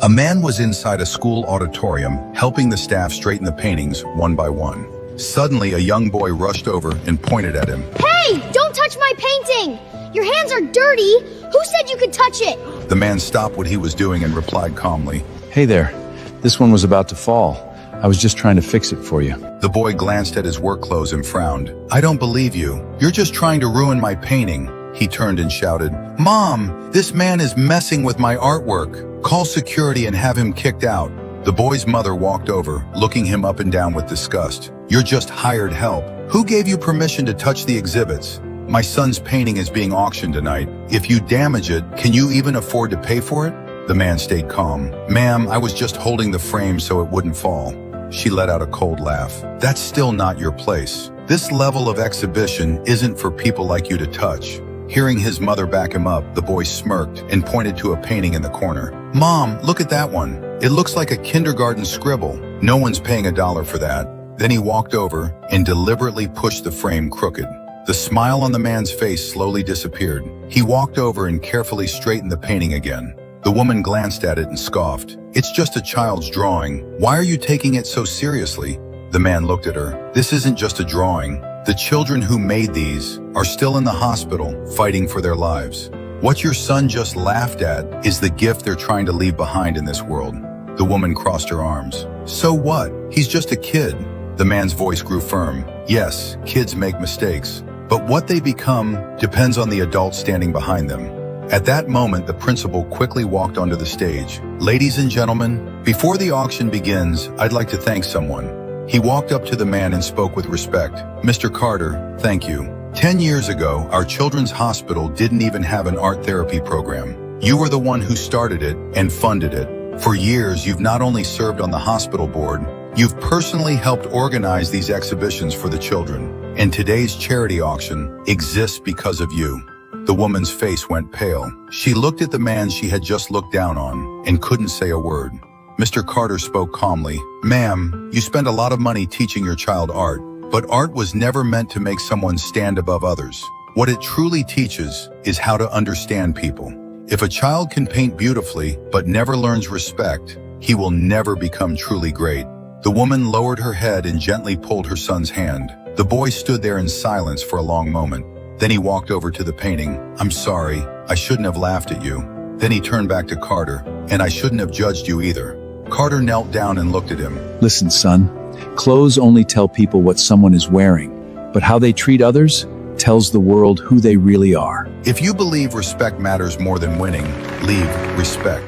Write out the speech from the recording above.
A man was inside a school auditorium, helping the staff straighten the paintings one by one. Suddenly, a young boy rushed over and pointed at him. Hey, don't touch my painting! Your hands are dirty! Who said you could touch it? The man stopped what he was doing and replied calmly. Hey there, this one was about to fall. I was just trying to fix it for you. The boy glanced at his work clothes and frowned. I don't believe you. You're just trying to ruin my painting. He turned and shouted, Mom, this man is messing with my artwork. Call security and have him kicked out. The boy's mother walked over, looking him up and down with disgust. You're just hired help. Who gave you permission to touch the exhibits? My son's painting is being auctioned tonight. If you damage it, can you even afford to pay for it? The man stayed calm. Ma'am, I was just holding the frame so it wouldn't fall. She let out a cold laugh. That's still not your place. This level of exhibition isn't for people like you to touch. Hearing his mother back him up, the boy smirked and pointed to a painting in the corner. Mom, look at that one. It looks like a kindergarten scribble. No one's paying $1 for that. Then he walked over and deliberately pushed the frame crooked. The smile on the man's face slowly disappeared. He walked over and carefully straightened the painting again. The woman glanced at it and scoffed. It's just a child's drawing. Why are you taking it so seriously? The man looked at her. This isn't just a drawing. The children who made these are still in the hospital fighting for their lives. What your son just laughed at is the gift they're trying to leave behind in this world. The woman crossed her arms. So what? He's just a kid. The man's voice grew firm. Yes, kids make mistakes, but what they become depends on the adults standing behind them. At that moment, the principal quickly walked onto the stage. Ladies and gentlemen, before the auction begins, I'd like to thank someone. He walked up to the man and spoke with respect. Mr. Carter, thank you. 10 years ago, our children's hospital didn't even have an art therapy program. You were the one who started it and funded it. For years, you've not only served on the hospital board, you've personally helped organize these exhibitions for the children. And today's charity auction exists because of you. The woman's face went pale. She looked at the man she had just looked down on and couldn't say a word. Mr. Carter spoke calmly. Ma'am, you spend a lot of money teaching your child art, but art was never meant to make someone stand above others. What it truly teaches is how to understand people. If a child can paint beautifully but never learns respect, he will never become truly great. The woman lowered her head and gently pulled her son's hand. The boy stood there in silence for a long moment. Then he walked over to the painting. I'm sorry, I shouldn't have laughed at you. Then he turned back to Carter, and I shouldn't have judged you either. Carter knelt down and looked at him. Listen, son, clothes only tell people what someone is wearing, but how they treat others tells the world who they really are. If you believe respect matters more than winning, leave respect.